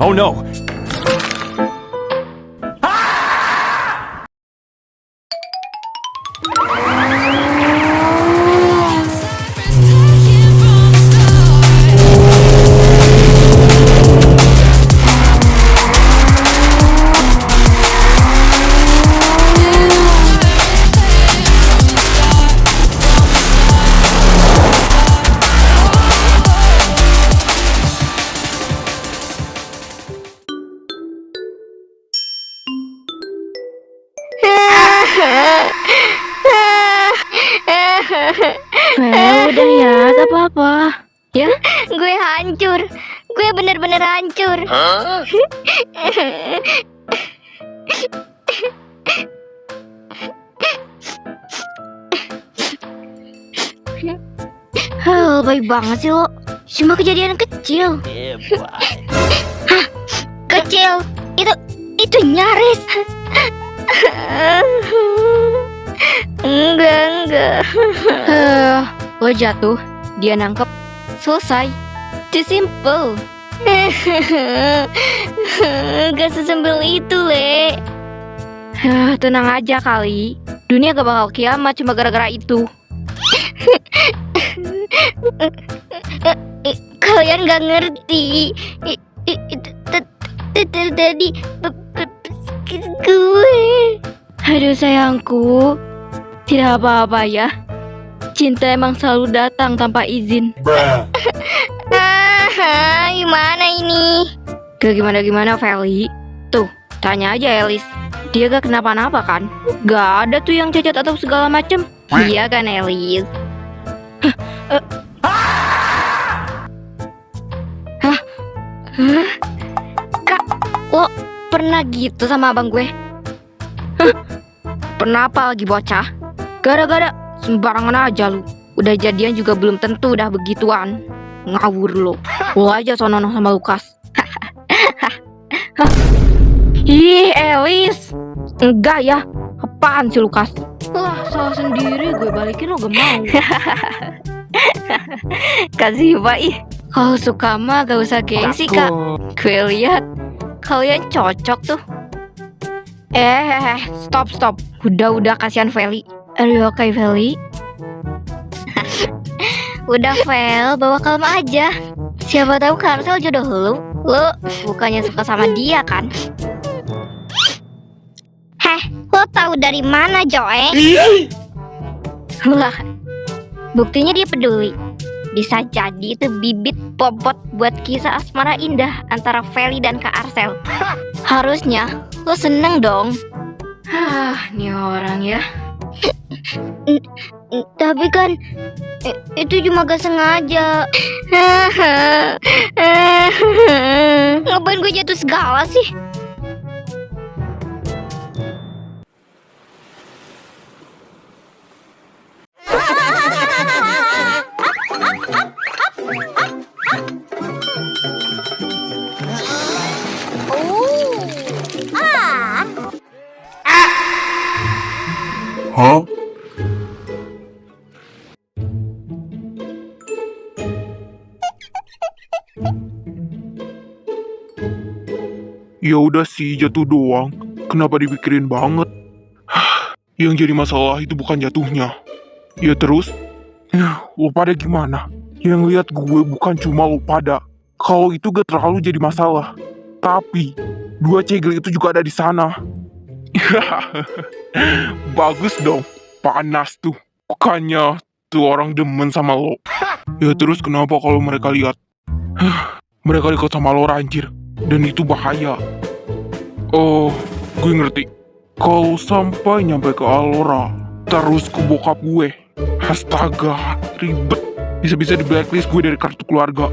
Oh no! Udah ya, gak apa-apa. Ya, Gue hancur. Gue bener-bener hancur. baik banget sih lo. Cuma kejadian kecil. Kecil. Itu nyaris. Enggak. Lo jatuh, dia nangkep, selesai. Too simple. Gak sesembel itu, Le. Tenang aja kali. Dunia gak bakal kiamat cuma gara-gara itu. Kalian gak ngerti. Tadi gue. Aduh sayangku, tidak apa-apa ya. Cinta emang selalu datang tanpa izin. Gimana ini? Gak gimana-gimana Feli. Tuh, tanya aja Elis. Dia gak kenapa-napa kan? Gak ada tuh yang cacat atau segala macem. Iya kan Elis? Kak, lo pernah gitu sama abang gue? Pernah apa lagi bocah? Gara-gara sembarangan aja lu. Udah jadian juga belum tentu udah begituan. Ngawur lo. Lo aja sonono sama Lukas. Ih, Elis. Enggak ya. Apaan sih Lukas? Lah, salah sendiri gue balikin lo gak mau. Kasih Pak ih. Kalau suka mah gak usah gengsi Kak. Gue lihat kalian cocok tuh. Stop. Udah kasihan Feli. Are you okay Feli? Udah Vel, bawa kalem aja. Siapa tahu Karsel jodoh lu. Lu bukannya suka sama dia kan? Lo tahu dari mana Joe? Lah, Buktinya dia peduli. Bisa jadi itu bibit bobot buat kisah asmara indah antara Feli dan Kak Arsel. Harusnya lo seneng dong. nih orang ya. Tapi kan itu cuma gak sengaja. Ngapain gue jatuh segala sih? Huh? Ya udah sih jatuh doang. Kenapa dipikirin banget? Yang jadi masalah itu bukan jatuhnya. Ya terus? Lo pada gimana? Yang lihat gue bukan cuma lo pada. Kalau itu gak terlalu jadi masalah. Tapi dua cegel itu juga ada di sana. Bagus dong. Panas tuh. Bukannya tuh orang demen sama lo. Ya terus kenapa kalau mereka lihat? Mereka ikut sama lo anjir. Dan itu bahaya. Oh, gue ngerti. Kalau sampai nyampe ke Alora, terus ke bokap gue, astaga, ribet. Bisa-bisa di blacklist gue dari kartu keluarga.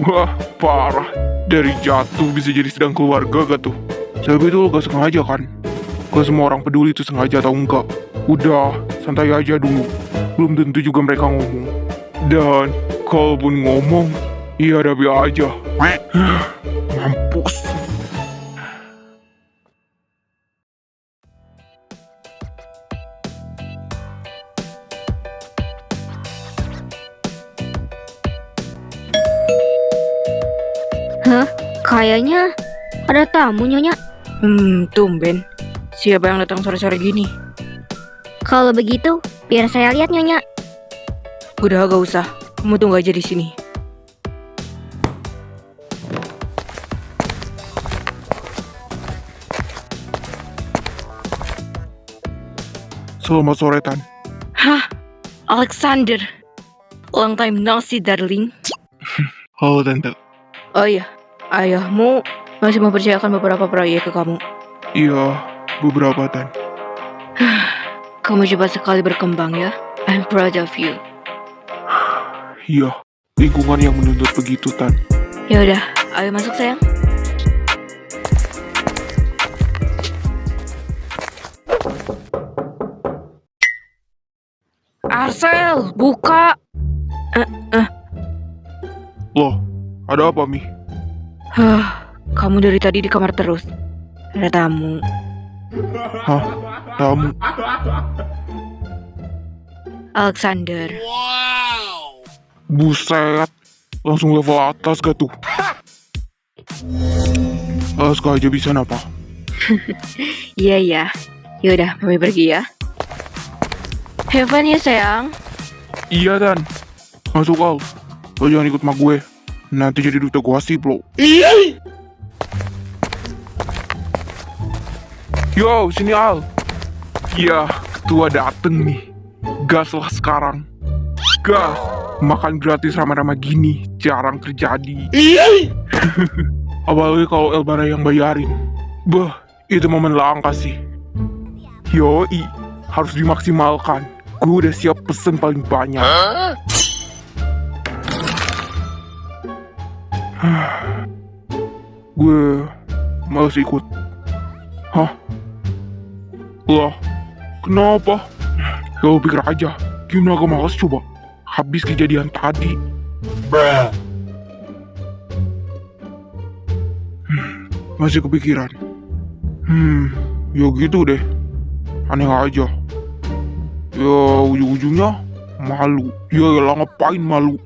Wah, parah. Dari jatuh bisa jadi sedang keluarga gak tuh? Tapi itu lo gak sengaja kan? Gak semua orang peduli itu sengaja atau enggak. Udah, santai aja dulu. Belum tentu juga mereka ngomong. Dan, kalaupun ngomong, iya hadapi aja. Mampus. Kayaknya ada tamu, Nyonya. Tumben. Siapa yang datang sore-sore gini? Kalau begitu, biar saya lihat, Nyonya. Udah gak usah. Kamu tunggu aja di sini. Selamat sore, Tan. Hah? Alexander. Long time no see, darling. Halo, Tante. Oh iya, ayahmu masih mempercayakan beberapa proyek ke kamu. Iya, beberapa, Tan. Kamu cepat sekali berkembang ya. I'm proud of you. Iya, lingkungan yang menuntut begitu, Tan. Ya udah, ayo masuk sayang. Arcel, buka. Loh, ada apa, Mi? Kamu dari tadi di kamar terus. Ada tamu. Hah? Tamu? Alexander. Buset, langsung level atas gak tuh? Sengaja bisa apa? Iya ya. Yaudah, mami pergi ya. Have fun ya sayang. Iya, Tan. Masuk, Al. Lo jangan ikut sama gue. Nanti jadi duta gosip lo. Yo, sini Al. Iya, ketua dateng nih. Gas lah sekarang. Gas. Makan gratis rame-rame gini jarang terjadi. Apalagi kalau Elbara yang bayarin. Bah, itu momen langka sih. Yoi, harus dimaksimalkan. Gue udah siap pesen paling banyak. Gue males ikut. Hah? Lah, kenapa? Ya lo pikir aja, gimana gue males coba? Habis kejadian tadi. Masih kepikiran. Ya gitu deh. Aneh aja. Ya ujung-ujungnya malu. Ya elah ngapain malu?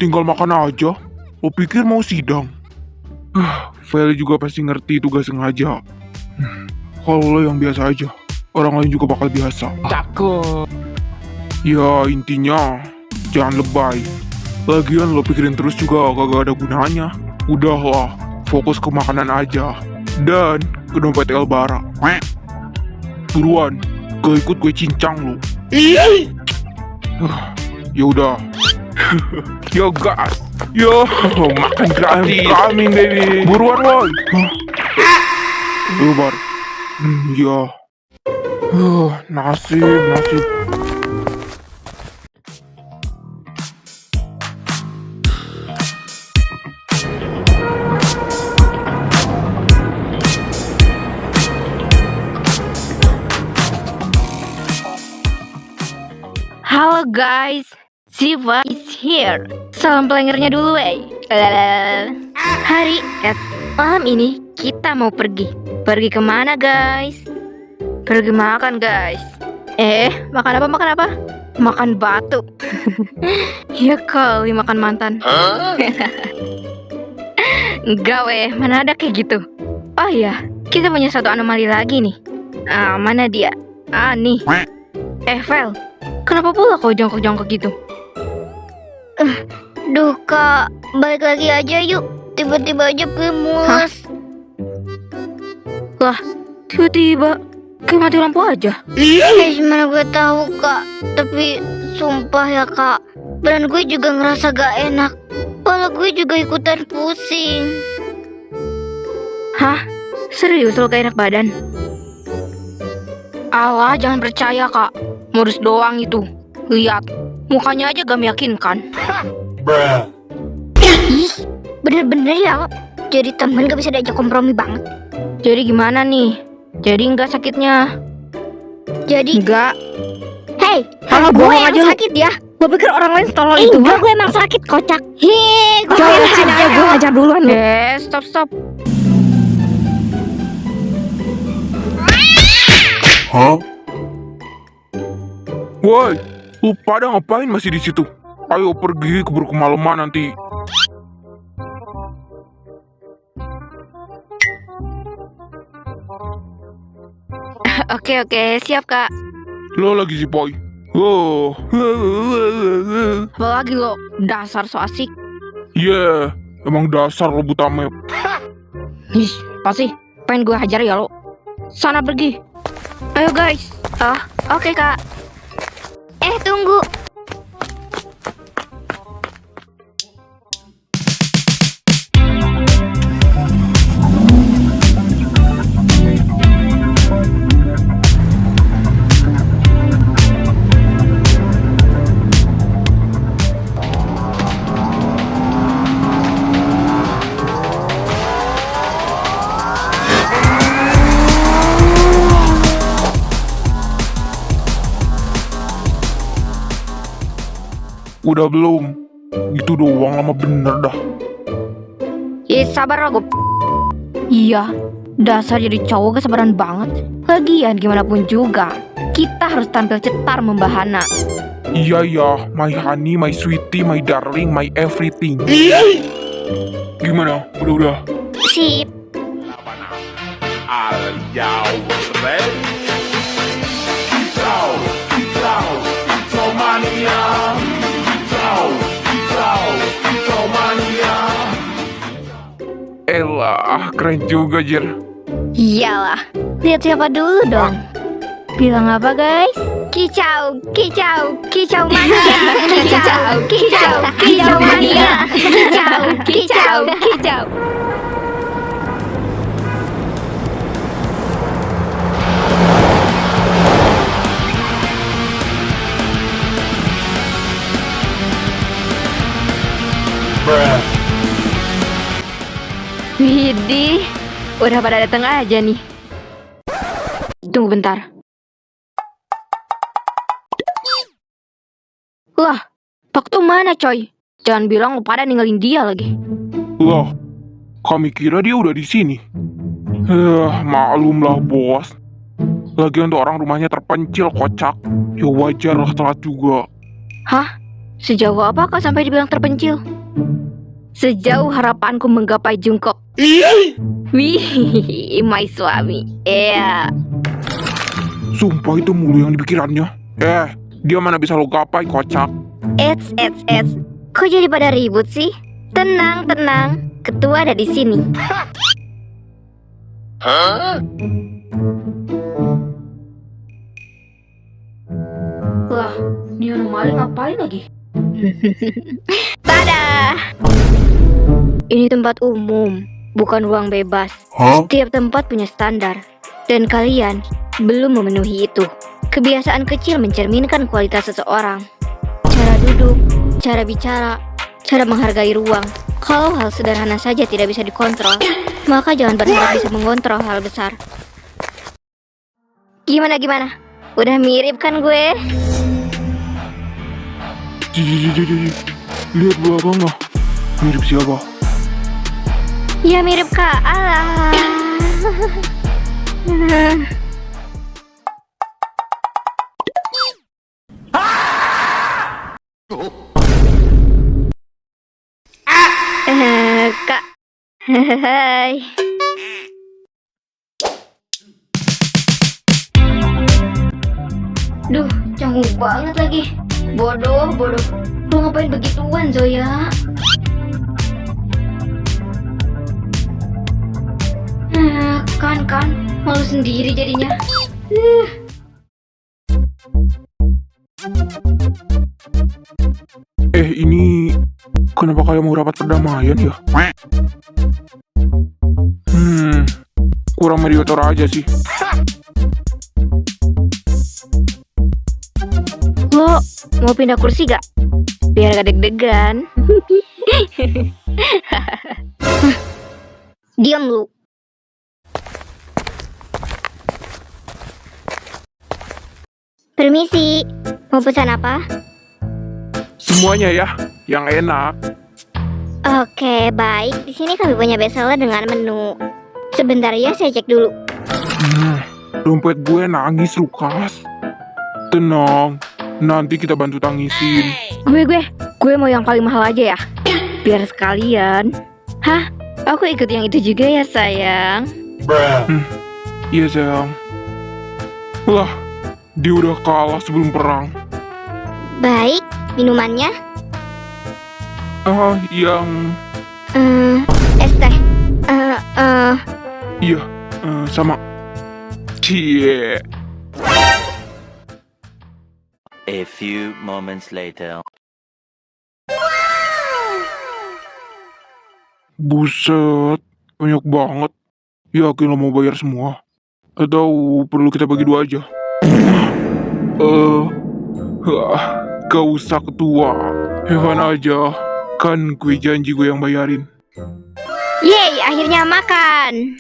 Tinggal makan aja. Lo pikir mau sidang? Feli juga pasti ngerti tugas sengaja. Kalau lo yang biasa aja, orang lain juga bakal biasa. Cakep. Ya intinya jangan lebay. Lagian lo pikirin terus juga kagak ada gunanya. Udahlah, fokus ke makanan aja. Dan ke dompet Elbara. Buruan, gak ikut gue cincang lo. Ya udah. Yo gas. Yo makan gratis. Coming baby. Buruan woy. Elbar. Ya. Nasib. Halo guys, Siva is here. Salam pelengernya dulu, Hari malam ini kita mau pergi. Pergi kemana guys? Pergi makan guys. Makan apa? Makan batu. Ya kali makan mantan. Enggak mana ada kayak gitu. Oh iya, kita punya satu anomali lagi nih. Mana dia? Nih. Vel, kenapa pula kau jongkok-jongkok gitu? Duh kak, balik lagi aja yuk. Tiba-tiba aja gue mules. Lah, tiba-tiba kayak mati lampu aja. Gimana gue tahu kak. Tapi sumpah ya kak, badan gue juga ngerasa gak enak. Kepala gue juga ikutan pusing. Hah? Serius lo gak enak badan? Alah, jangan percaya kak. Modus doang itu. Lihat, mukanya aja gak meyakinkan. Ih, bener-bener ya lo. Jadi temen gak bisa diajak kompromi banget. Jadi gimana nih? Jadi nggak sakitnya? Jadi Enggak. hey, Kalau gue bohong yang aja lu. sakit ya. Gue pikir orang lain tolol itu. Enggak, gue emang sakit kocak. Gue Jangan yang sini aja, gue ngajar duluan lu. Stop. Hah? Woi, lu pada ngapain masih di situ? Ayo pergi keburu kemalaman nanti. Oke, siap kak. Lo lagi si Poi. Oh. Apalagi lo, dasar so asik. Yeah, emang dasar lo buta map. Ih, pasti pengen gue hajar ya lo. Sana pergi. Ayo guys. Oke kak. Tunggu. Udah belum? Gitu doang lama bener dah. Sabar lah gue. Iya, dasar jadi cowok gak sabaran banget. Lagian gimana pun juga, kita harus tampil cetar membahana. Iya, my honey, my sweetie, my darling, my everything. Gimana? Udah. Sip. Elah, keren juga, Jer. Iyalah, lihat siapa dulu dong. Bilang apa guys? Kicau mania. Kicau mania. Kicau. Widih, udah pada datang aja nih. Tunggu bentar. Lah, Pak tuh mana coy? Jangan bilang lu pada ninggalin dia lagi. Lah, kami kira dia udah di sini. Maklum lah, bos. Lagian tuh orang rumahnya terpencil, kocak. Ya wajar lah, telat juga. Hah? Sejauh apa kau sampai dibilang terpencil? Sejauh harapanku menggapai Jungkook. Wih, my suami. Iya. Sumpah itu mulu yang dipikirannya. Dia mana bisa lo gapai, kocak. Eits. Kok jadi pada ribut sih? Tenang. Ketua ada di sini. Lah, ini anomali ngapain lagi? Tada! Ini tempat umum, bukan ruang bebas. Setiap tempat punya standar, dan kalian belum memenuhi itu. Kebiasaan kecil mencerminkan kualitas seseorang. Cara duduk, cara bicara, cara menghargai ruang. Kalau hal sederhana saja tidak bisa dikontrol, maka jangan berharap bisa mengontrol hal besar. Gimana? Udah mirip kan gue? Lihat belakang lah. Mirip siapa? Ya mirip Kak Alah. Kak. Hai. Duh, canggung banget lagi. Bodoh. Lu ngapain begituan, Zoya? Kan, malu sendiri jadinya. Ini kenapa kayak mau rapat perdamaian ya? Kurang mediator aja sih. Lo mau pindah kursi gak? Biar gak deg-degan. Diam lu. Permisi, mau pesan apa? Semuanya ya, yang enak. Oke, baik. Di sini kami punya bestseller dengan menu. Sebentar ya, saya cek dulu. Dompet gue nangis, Lukas. Tenang, nanti kita bantu tangisin. Gue mau yang paling mahal aja ya. Biar sekalian. Hah? Aku ikut yang itu juga ya sayang. Iya sayang. Lah, dia udah kalah sebelum perang. Baik, minumannya? Yang... Es teh. Iya, sama. Cie. A few moments later. Buset, banyak banget. Yakin lo mau bayar semua? Atau perlu kita bagi dua aja? Gak usah ketua. Hewan aja. Kan gue janji gue yang bayarin. Yeay, akhirnya makan.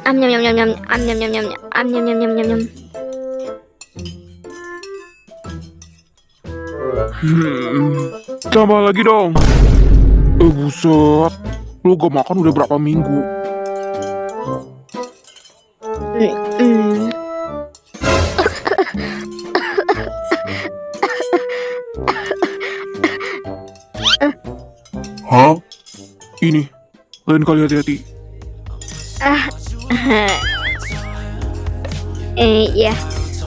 Am nyam nyam nyam nyam, am nyam nyam nyam, am nyam nyam nyam nyam nyam. Tambah lagi dong. Buset. Lo gak makan udah berapa minggu? Hah? Ini, lain kali hati-hati. Ya,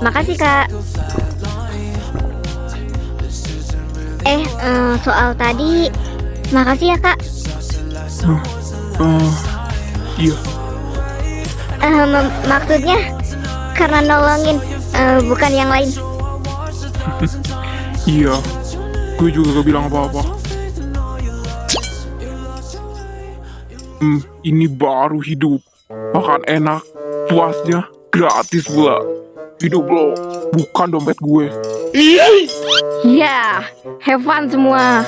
makasih Kak. Soal tadi, makasih ya Kak. Iya. Maksudnya karena nolongin, bukan yang lain. Iya, gue juga gak bilang apa-apa. Ini baru hidup. Makan enak, puasnya gratis pula. Hidup lo, bukan dompet gue. Ya, have fun semua.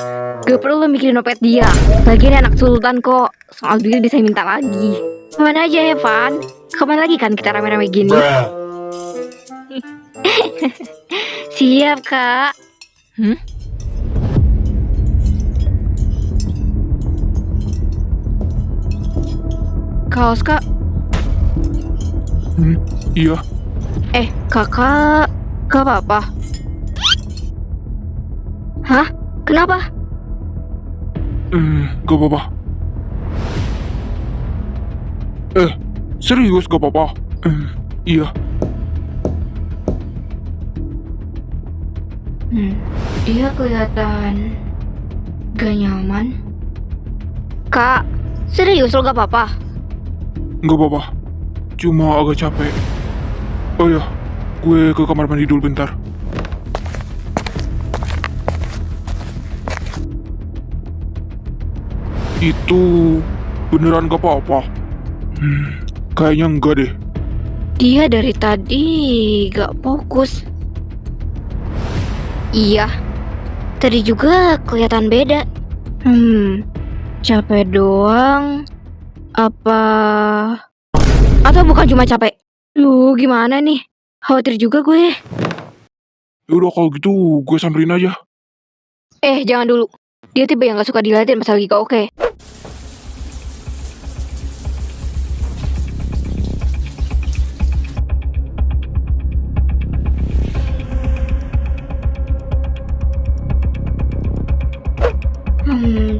Gak perlu mikirin dompet dia. Lagian anak sultan kok. Soal duit bisa minta lagi. Mana aja have fun. Kapan lagi kan kita rame-rame gini? Siap kak. Kaos kak. Iya. Kakak, gak apa-apa. Hah? Kenapa? Gak apa-apa. Serius gak apa-apa. Iya. Dia kelihatan gak nyaman. Kak, serius lo gak apa-apa? Gak apa-apa. Cuma agak capek. Oh ya, gue ke kamar mandi dulu bentar. Itu beneran gak apa-apa? Kayaknya enggak deh. Dia dari tadi gak fokus. Iya. Tadi juga kelihatan beda. Capek doang. Apa? Atau bukan cuma capek? Gimana nih? Khawatir juga gue. Yaudah kalau gitu gue samperin aja. Jangan dulu. Dia tipe yang gak suka dilihatin pas lagi gak oke.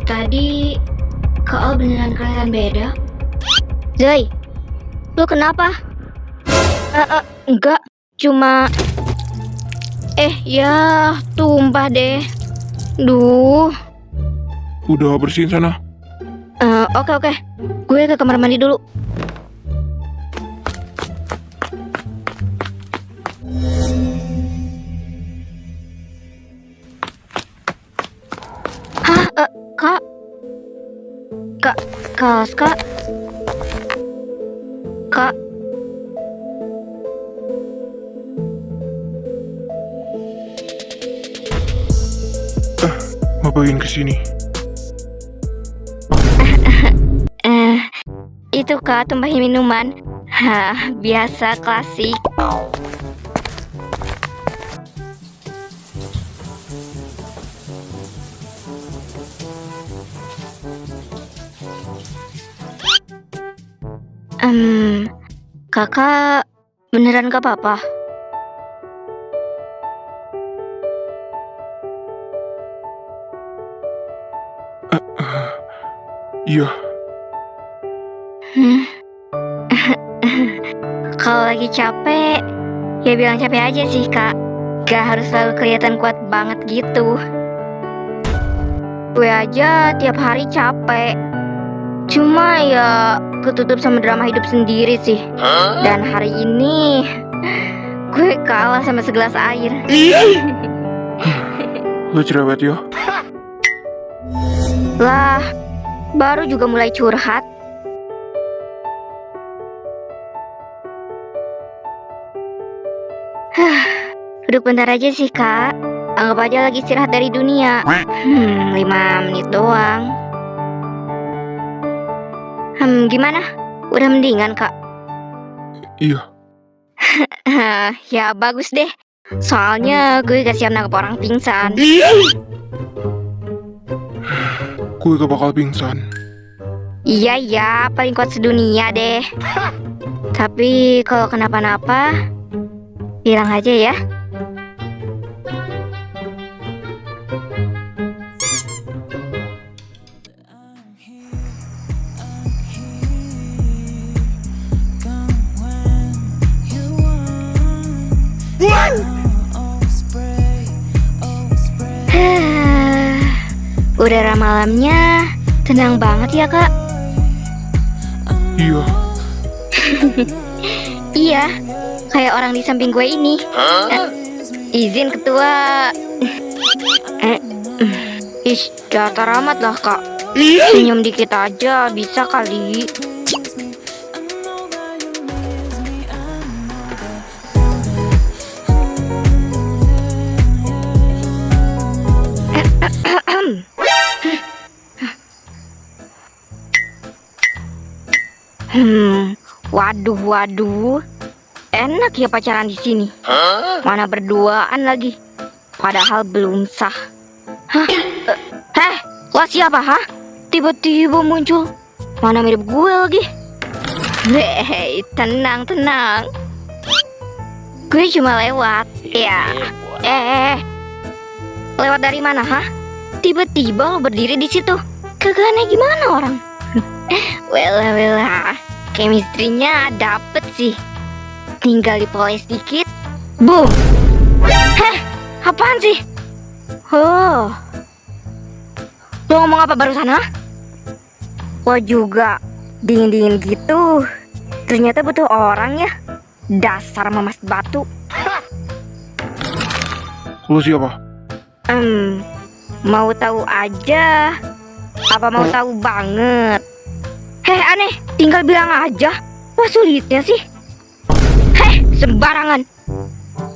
Tadi Kak Al beneran kelihatan beda. Zoe, lu kenapa? Enggak, cuma... Ya, tumpah deh. Duh. Udah bersihin sana. Oke. Gue ke kamar mandi dulu. Kak? Kaos, Kak? Kak? Ngapain kesini? Itu Kak, tumpahin minuman. Biasa, klasik. Kakak beneran gak apa-apa? Iya. Kalau lagi capek, Ya bilang capek aja sih kak. Gak harus selalu kelihatan kuat banget gitu. Gue aja tiap hari capek. Cuma ya ketutup sama drama hidup sendiri sih. Dan hari ini gue kalah sama segelas air. Lu cerewet ya. Lah, baru juga mulai curhat. Duduk bentar aja sih kak. Anggap aja lagi istirahat dari dunia. 5 menit doang. Gimana? Udah mendingan kak? Iya. Ya bagus deh. Soalnya gue gak siap nangkep orang pingsan. Gue gak bakal pingsan. Iya ya, paling kuat sedunia deh. Tapi kalau kenapa-napa, bilang aja ya. Udara malamnya tenang banget ya kak. Iya. Iya, kayak orang di samping gue ini. Izin ketua. Ish, datar amat lah kak. Senyum dikit aja bisa kali. Waduh. Enak ya pacaran di sini. Mana berduaan lagi. Padahal belum sah. Hah? Lo siapa, hah? Tiba-tiba muncul. Mana mirip gue lagi. Hei, tenang. Gue cuma lewat. Ya. Lewat dari mana, hah? Tiba-tiba lo berdiri di situ. Kagak aneh gimana orang? Wela. Chemistry-nya dapet sih. Tinggal dipoles dikit. Boom. Apaan sih? Oh. Lo ngomong apa barusan, ha? Lo juga dingin-dingin gitu. Ternyata butuh orang ya. Dasar mamas batu. Lu siapa? Mau tahu aja. Apa mau tahu banget? Aneh, tinggal bilang aja. Wah sulitnya sih. Sembarangan.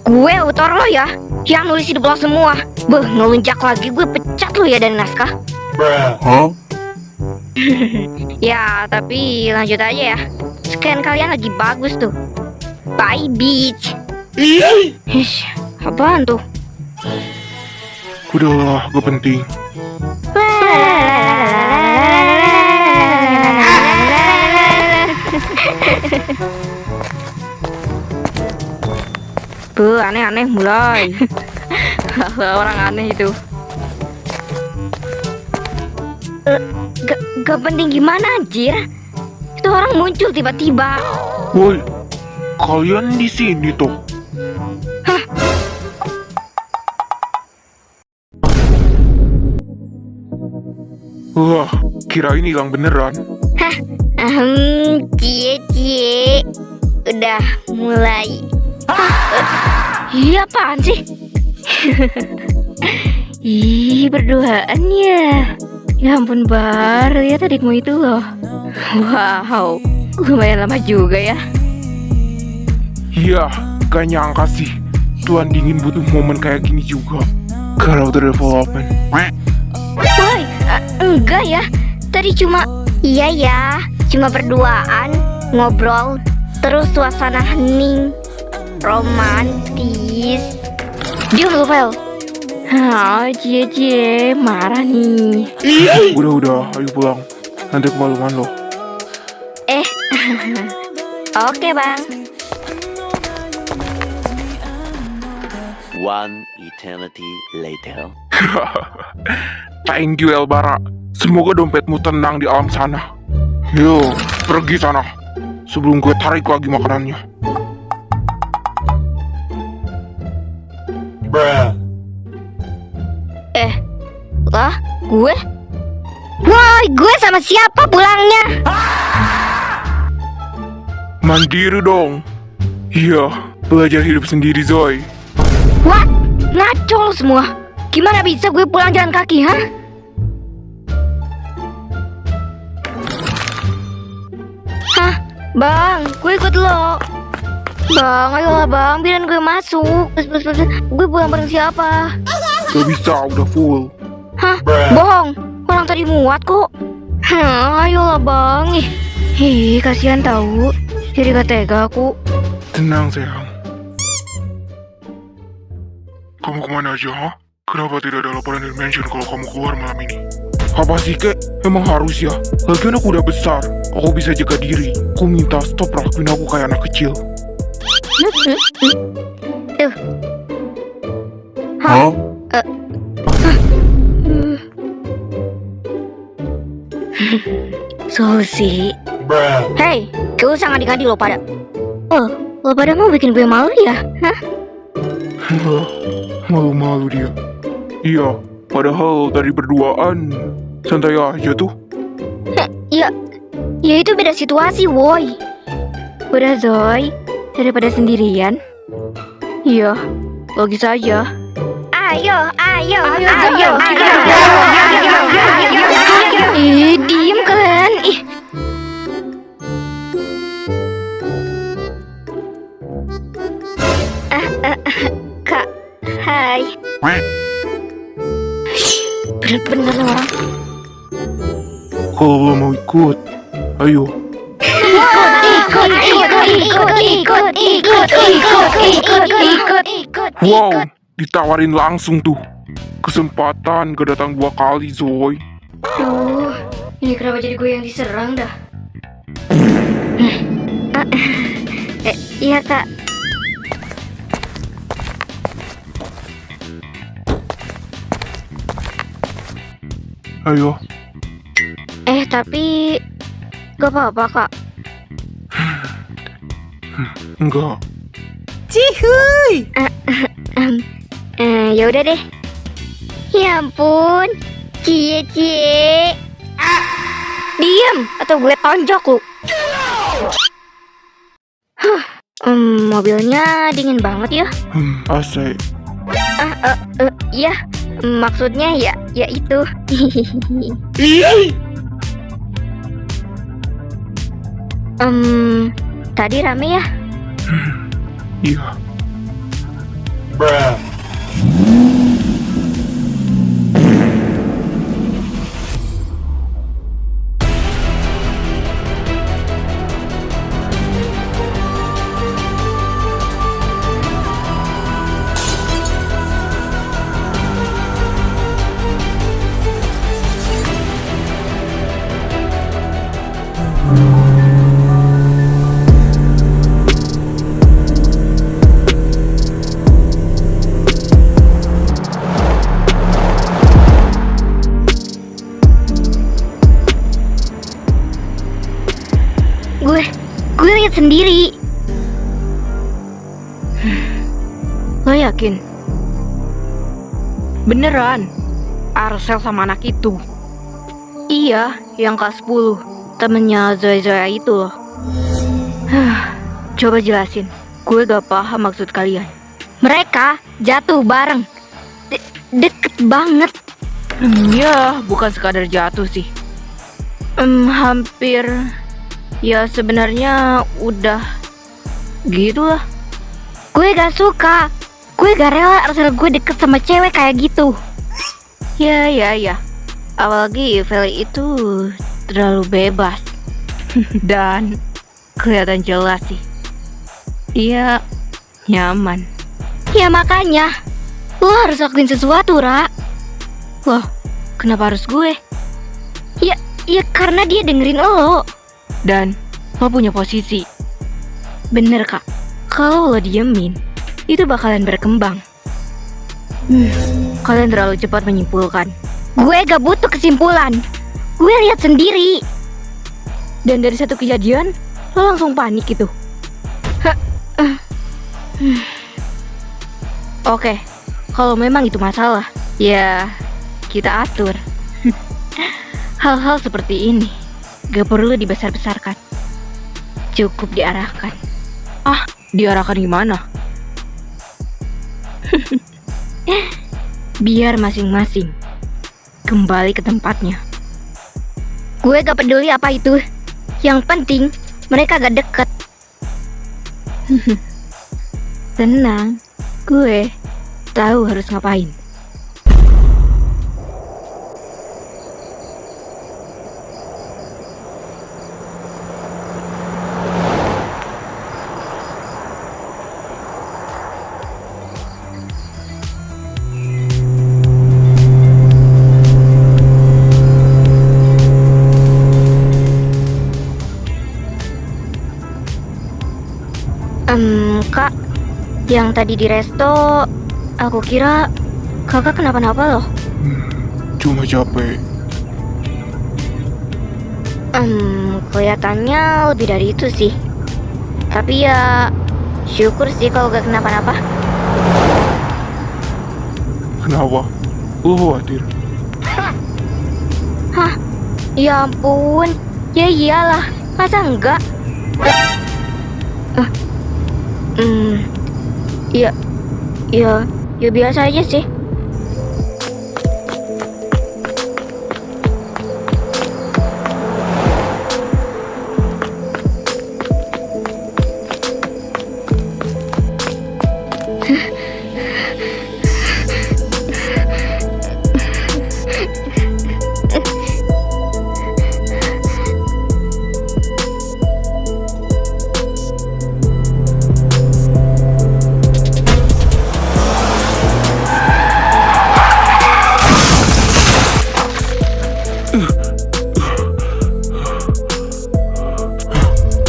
Gue autor lo ya, yang nulis hidup lo semua. Ngelunjak lagi gue pecat lo ya dari naskah. Hah? Ya, tapi lanjut aja ya. Scan kalian lagi bagus tuh. Bye bitch. Apaan tuh? Udahlah, gak penting. Aneh-aneh mulai. Orang aneh itu. Gak penting gimana anjir. Itu orang muncul tiba-tiba. Woi, kalian di sini tuh. Wah, kirain hilang beneran. Cie. Udah mulai. Iya apaan sih? Ih, berduaan ya. Ya ampun Bar, lihat adikmu itu loh. Wow, lumayan lama juga ya. Iya, gak nyangka sih. Tuan Dingin butuh momen kayak gini juga. Character development. Woi, enggak ya. Tadi cuma cuma berduaan, ngobrol, terus suasana hening, romantis. Diam lu, Vel. Cie, marah nih. Udah, ayo pulang. Nanti kemaluan lo. Oke bang. One eternity later. Thank you Elbara. Semoga dompetmu tenang di alam sana. Yo, pergi sana sebelum gue tarik lagi makanannya. Lah, gue? Woi, gue sama siapa pulangnya? Mandiri dong. Iya, belajar hidup sendiri, Zoe. Wah, ngaco lo semua. Gimana bisa gue pulang jalan kaki, ha? Hah, Bang, gue ikut lo. Bang, ayolah bang, biarin gue masuk. Please. Gue pulang bareng siapa? Gak bisa, udah full. Hah, bohong. Orang tadi muat kok. Hah, ayolah bang. Ih, kasihan tahu. Jadi gak tega aku. Tenang, sayang. Kamu kemana aja, ha? Kenapa tidak ada laporan dari mansion kalau kamu keluar malam ini? Apa sih, kek? Emang harus ya? Lagian aku udah besar. Aku bisa jaga diri. Aku minta stop lakuin aku kayak anak kecil. Tuh. Hah? Solusi. Hei, gak usah ngadi-ngadi lo pada. Oh, lo pada mau bikin gue malu ya? Hah? Wah, malu-malu dia. Iya, padahal tadi berduaan santai aja tuh. Ya itu beda situasi, woi. Udah Zoe, daripada sendirian. Iya, logis aja. Ayo. Ih, diem kalian. Ih. Kak, hai. Bener-bener orang. Kalau lo mau ikut, ayo. Ikut. Wow, ditawarin langsung tuh. Kesempatan gak datang 2 kali, Zoe. Duh, ini kenapa jadi gue yang diserang dah? Iya kak. Ayo. Tapi gak apa-apa kak. Enggak. Ya udah deh. Ya ampun, cie. Diam atau gue tonjok lu. Mobilnya dingin banget ya. Asik. Iya, maksudnya ya itu. Tadi rame ya? Iya. Gue lihat sendiri. Lo yakin? Beneran, Arcel sama anak itu. Iya, yang kelas 10, temennya Zoe itu loh. Coba jelasin, gue gak paham maksud kalian. Mereka jatuh bareng. Deket banget. Ya, bukan sekadar jatuh sih. Hampir. Ya sebenarnya udah gitulah. Gue gak suka. Gue gak rela Arcel gue deket sama cewek kayak gitu. Ya. Apalagi Feli itu terlalu bebas. Dan kelihatan jelas sih dia nyaman. Ya makanya lo harus lakuin sesuatu, Ra. Loh, kenapa harus gue? Ya karena dia dengerin lo. Dan lo punya posisi. Bener kak. Kalau lo diemin, itu bakalan berkembang. Kalian terlalu cepat menyimpulkan. Gue gak butuh kesimpulan. Gue lihat sendiri. Dan dari satu kejadian, lo langsung panik gitu. Oke, Kalau memang itu masalah, ya kita atur. Hal-hal seperti ini gak perlu dibesar-besarkan. Cukup diarahkan. Ah, diarahkan gimana? Biar masing-masing kembali ke tempatnya. Gue gak peduli apa itu. Yang penting mereka gak deket. Tenang, gue tahu harus ngapain. Kak, yang tadi di resto, aku kira kakak kenapa-napa loh. Cuma capek. Kelihatannya lebih dari itu sih. Tapi ya, syukur sih kalau gak kenapa-napa. Kenapa? Lu khawatir? Ya ampun, ya iyalah, masa enggak? Ya, ya biasa aja sih.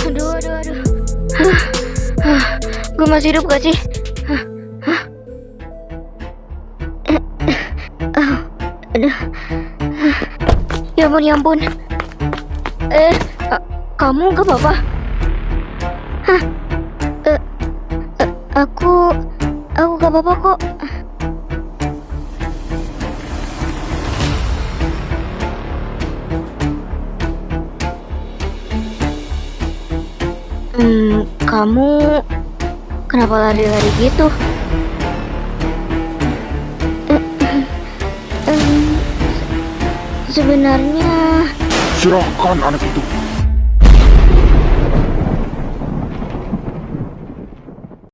Aduh. Gue masih hidup gak sih? Aduh. Ya ampun. Kamu gak apa-apa? Aku gak apa-apa kok. Kamu kenapa lari-lari gitu? Sebenarnya Serahkan anak itu.